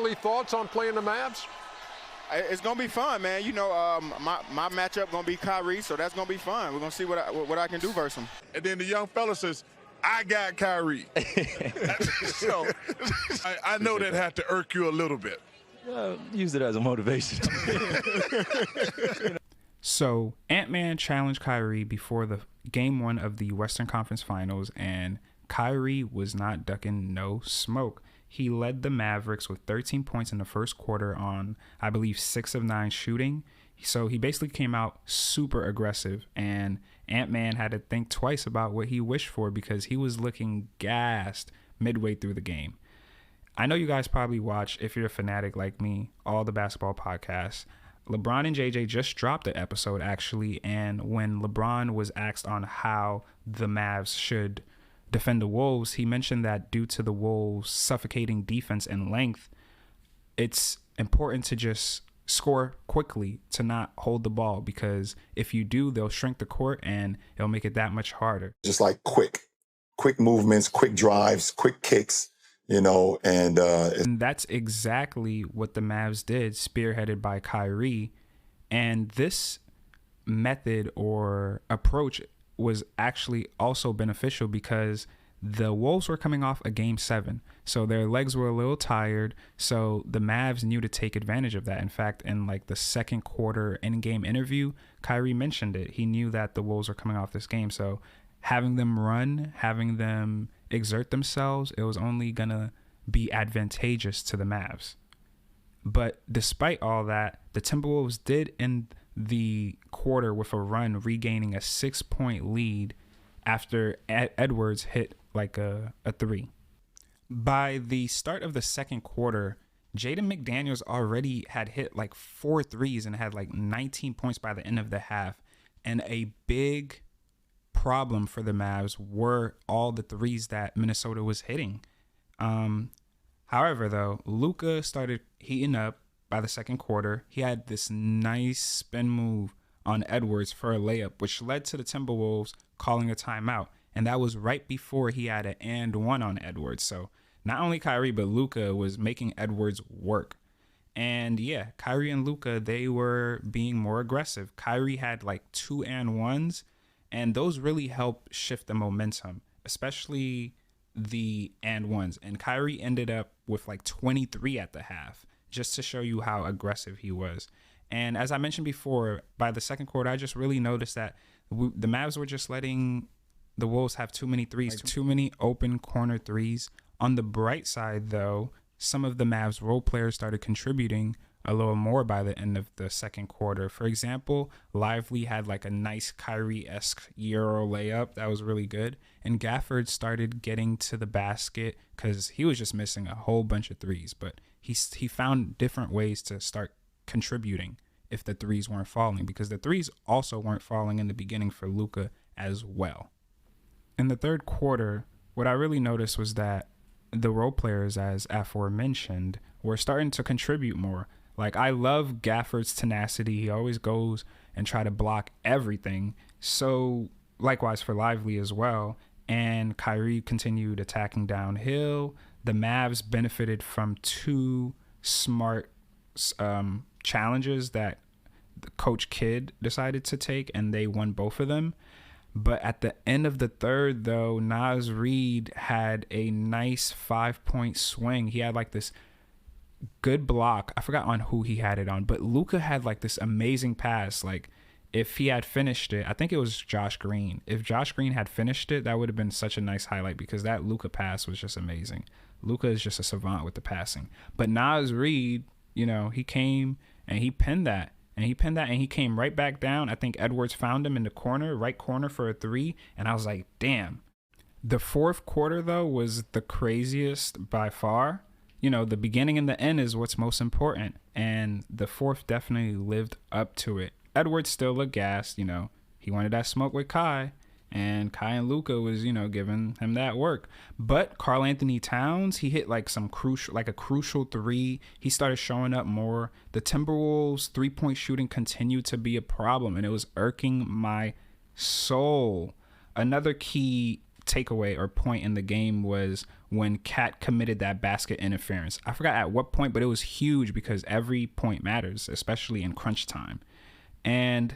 early thoughts on playing the Mavs? It's gonna be fun, man. You know, my matchup gonna be Kyrie, so that's gonna be fun. We're gonna see what I can do versus him. And then the young fella says, "I got Kyrie." So I know that had to irk you a little bit. Use it as a motivation. So Ant-Man challenged Kyrie before the game 1 of the Western Conference Finals, and Kyrie was not ducking no smoke. He led the Mavericks with 13 points in the first quarter on, I believe, 6 of 9 shooting. So he basically came out super aggressive, and Ant-Man had to think twice about what he wished for because he was looking gassed midway through the game. I know you guys probably watch, if you're a fanatic like me, all the basketball podcasts. LeBron and JJ just dropped an episode, actually, and when LeBron was asked on how the Mavs should defend the Wolves, he mentioned that due to the Wolves' suffocating defense and length, it's important to just score quickly, to not hold the ball, because if you do, they'll shrink the court and it'll make it that much harder. Just like quick movements, quick drives, quick kicks, you know, and that's exactly what the Mavs did, spearheaded by Kyrie. And this method or approach was actually also beneficial because the Wolves were coming off a game 7. So their legs were a little tired. So the Mavs knew to take advantage of that. In fact, in like the second quarter in-game interview, Kyrie mentioned it. He knew that the Wolves were coming off this game. So having them run, having them exert themselves, it was only going to be advantageous to the Mavs. But despite all that, the Timberwolves did end the quarter with a run, regaining a 6-point lead after Edwards hit like a 3. By the start of the second quarter, Jaden McDaniels already had hit like 4 threes and had like 19 points by the end of the half. And a big problem for the Mavs were all the threes that Minnesota was hitting. However, though, Luka started heating up by the second quarter. He had this nice spin move on Edwards for a layup, which led to the Timberwolves calling a timeout. And that was right before he had an and one on Edwards. So not only Kyrie, but Luka was making Edwards work. And yeah, Kyrie and Luka, they were being more aggressive. Kyrie had like 2 and 1s, and those really helped shift the momentum, especially the and 1s. And Kyrie ended up with like 23 at the half, just to show you how aggressive he was. And as I mentioned before, by the second quarter, I just really noticed that the Mavs were just letting the Wolves have too many threes, too many open corner threes. On the bright side, though, some of the Mavs role players started contributing a little more by the end of the second quarter. For example, Lively had like a nice Kyrie-esque Euro layup. That was really good. And Gafford started getting to the basket because he was just missing a whole bunch of threes. But he found different ways to start contributing if the threes weren't falling, because the threes also weren't falling in the beginning for Luka as well. In the third quarter, what I really noticed was that the role players, as aforementioned, were starting to contribute more. Like, I love Gafford's tenacity. He always goes and try to block everything. So likewise for Lively as well. And Kyrie continued attacking downhill. The Mavs benefited from 2 smart challenges that Coach Kidd decided to take, and they won both of them. But at the end of the third, though, Naz Reid had a nice 5-point swing. He had like this good block. I forgot on who he had it on, but Luka had like this amazing pass. Like, if he had finished it, I think it was Josh Green. If Josh Green had finished it, that would have been such a nice highlight, because that Luka pass was just amazing. Luka is just a savant with the passing. But Naz Reid, he came and he pinned that. And he came right back down. I think Edwards found him in the corner, right corner for a 3. And I was like, damn. The fourth quarter, though, was the craziest by far. The beginning and the end is what's most important. And the fourth definitely lived up to it. Edwards still looked gassed. He wanted that smoke with Kai. And Kai and Luka was, giving him that work. But Karl Anthony Towns, he hit like a crucial 3. He started showing up more. The Timberwolves' 3-point shooting continued to be a problem, and it was irking my soul. Another key takeaway or point in the game was when Cat committed that basket interference. I forgot at what point, but it was huge because every point matters, especially in crunch time. And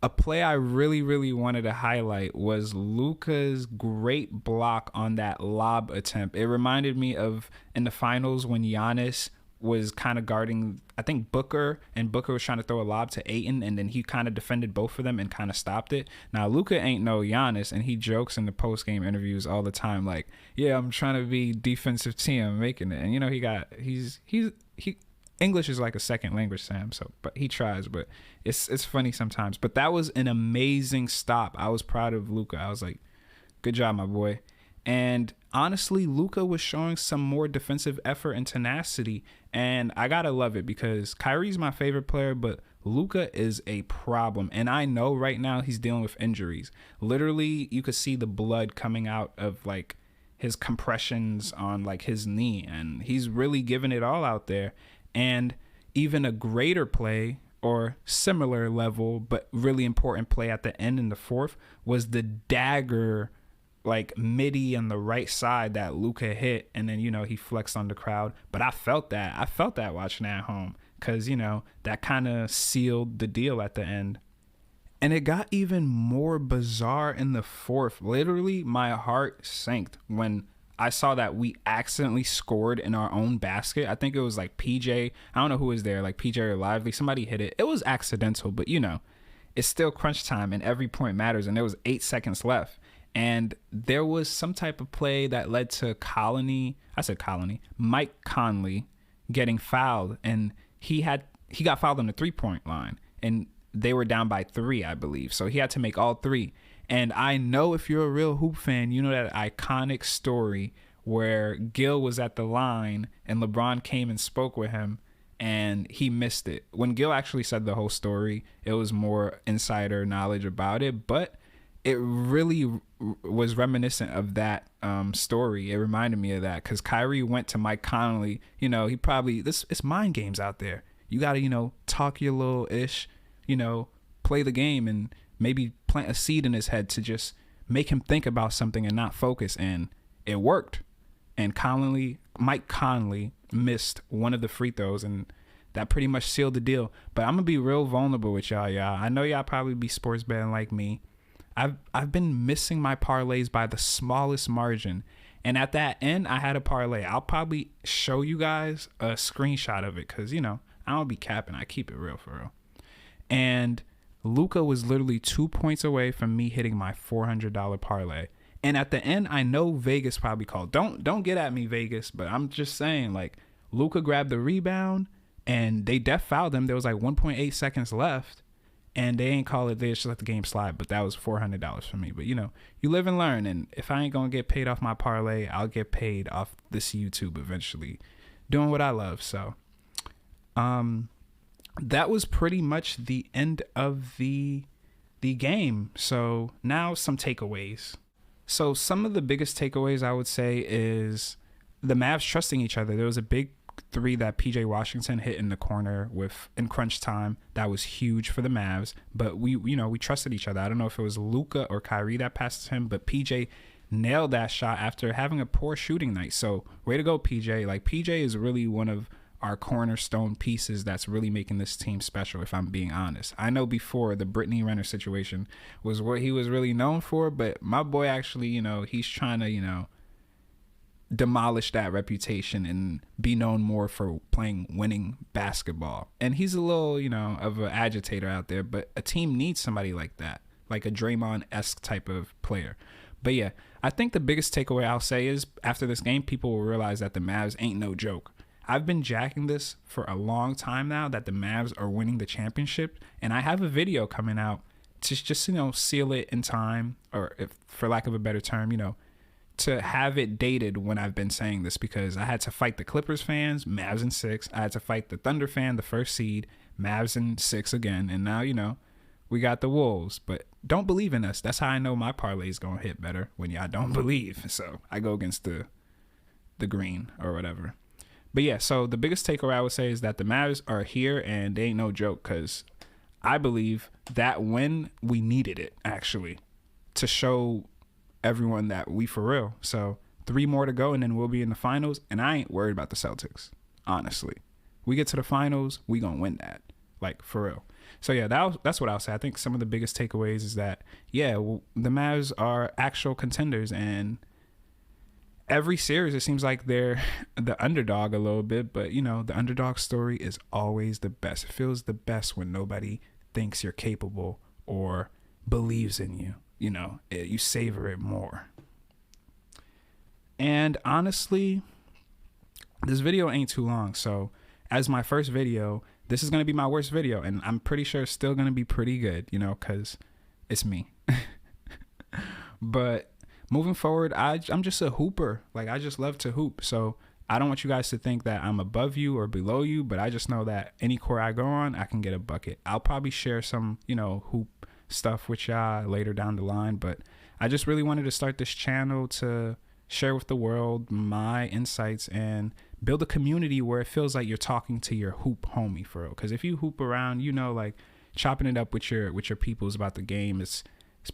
a play I really, really wanted to highlight was Luka's great block on that lob attempt. It reminded me of in the finals when Giannis was kind of guarding, I think, Booker, and Booker was trying to throw a lob to Ayton, and then he kind of defended both of them and kind of stopped it. Now, Luka ain't no Giannis, and he jokes in the post-game interviews all the time, like, yeah, I'm trying to be defensive team, I'm making it. And, you know, he's English is like a second language, Sam, so, but he tries, but it's funny sometimes. But that was an amazing stop. I was proud of Luka. I was like, good job, my boy. And honestly, Luka was showing some more defensive effort and tenacity, and I gotta love it because Kyrie's my favorite player, but Luka is a problem. And I know right now he's dealing with injuries. Literally, you could see the blood coming out of like his compressions on like his knee, and he's really giving it all out there. And even a greater play or similar level, but really important play at the end in the fourth was the dagger, like midi on the right side that Luka hit, and then, you know, he flexed on the crowd. But I felt that watching at home, because, you know, that kind of sealed the deal at the end. And it got even more bizarre in the fourth. Literally, my heart sank when I saw that we accidentally scored in our own basket. I think it was like PJ. I don't know who was there, like PJ or Lively. Somebody hit it. It was accidental, but, you know, it's still crunch time and every point matters. And there was 8 seconds left. And there was some type of play that led to Mike Conley getting fouled. And he got fouled on the 3-point line. And they were down by 3, I believe. So he had to make all 3. And I know if you're a real hoop fan, you know that iconic story where Gil was at the line and LeBron came and spoke with him and he missed it. When Gil actually said the whole story, it was more insider knowledge about it, but it really was reminiscent of that story. It reminded me of that because Kyrie went to Mike Conley. You know, he probably, it's mind games out there. You got to, you know, talk your little ish, you know, play the game and maybe plant a seed in his head to just make him think about something and not focus. And it worked. And Mike Conley missed one of the free throws, and that pretty much sealed the deal. But I'm going to be real vulnerable with y'all. I know y'all probably be sports betting like me. I've been missing my parlays by the smallest margin. And at that end, I had a parlay. I'll probably show you guys a screenshot of it because, you know, I don't be capping. I keep it real for real. And Luka was literally 2 points away from me hitting my $400 parlay. And at the end, I know Vegas probably called. Don't get at me, Vegas, but I'm just saying, like, Luka grabbed the rebound and they def fouled him. There was like 1.8 seconds left. And they ain't call it, they just let the game slide. But that was $400 for me. But, you know, you live and learn. And if I ain't going to get paid off my parlay, I'll get paid off this YouTube eventually. Doing what I love. So, that was pretty much the end of the game. So now some takeaways. So some of the biggest takeaways I would say is the Mavs trusting each other. There was a big 3 that PJ Washington hit in the corner in crunch time. That was huge for the Mavs, but we trusted each other. I don't know if it was Luka or Kyrie that passed him, but PJ nailed that shot after having a poor shooting night. So way to go, PJ. Like, PJ is really one of our cornerstone pieces that's really making this team special, if I'm being honest. I know before the Brittany Renner situation was what he was really known for, but my boy actually, you know, he's trying to, you know, demolish that reputation and be known more for playing winning basketball. And he's a little, you know, of an agitator out there, but a team needs somebody like that, like a Draymond-esque type of player. But yeah, I think the biggest takeaway I'll say is after this game, people will realize that the Mavs ain't no joke. I've been jacking this for a long time now that the Mavs are winning the championship, and I have a video coming out to just, you know, seal it in time, or if, for lack of a better term, you know, to have it dated when I've been saying this, because I had to fight the Clippers fans, Mavs in 6. I had to fight the Thunder fan, the first seed, Mavs in 6 again. And now, you know, we got the Wolves. But don't believe in us. That's how I know my parlay is going to hit better, when y'all don't believe. So I go against the green or whatever. But yeah, so the biggest takeaway I would say is that the Mavs are here and they ain't no joke, because I believe that when we needed it, actually, to show everyone that we for real. So 3 more to go, and then we'll be in the finals. And I ain't worried about the Celtics, honestly. We get to the finals, we gonna win that, like, for real. So yeah, that's what I'll say. I think some of the biggest takeaways is that, yeah, well, the Mavs are actual contenders, and every series it seems like they're the underdog a little bit, but you know, the underdog story is always the best. It feels the best when nobody thinks you're capable or believes in you. You know, you savor it more. And honestly, this video ain't too long, so as my first video, this is going to be my worst video, and I'm pretty sure it's still going to be pretty good, you know, because it's me. But moving forward, I'm just a hooper. Like, I just love to hoop. So I don't want you guys to think that I'm above you or below you, but I just know that any court I go on, I can get a bucket. I'll probably share some, you know, hoop stuff with y'all later down the line, but I just really wanted to start this channel to share with the world my insights and build a community where it feels like you're talking to your hoop homie, for real. Because if you hoop around, you know, like, chopping it up with your peoples about the game is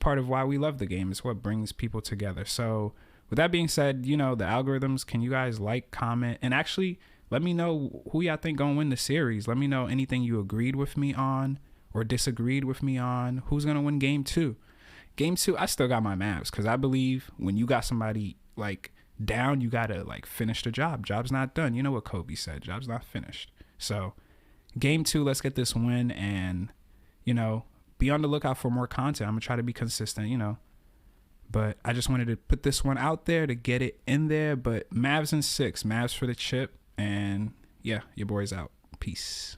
part of why we love the game. It's what brings people together. So with that being said, you know, the algorithms, can you guys like, comment, and actually let me know who y'all think gonna win the series. Let me know anything you agreed with me on or disagreed with me on. Who's gonna win game 2? Game 2, I still got my Mavs, because I believe when you got somebody like down, you gotta like finish the job. Job's not done. You know what Kobe said, job's not finished. So game 2, let's get this win, and you know, be on the lookout for more content. I'm gonna try to be consistent, you know, but I just wanted to put this one out there to get it in there. But Mavs in 6, Mavs for the chip. And yeah, your boy's out. Peace.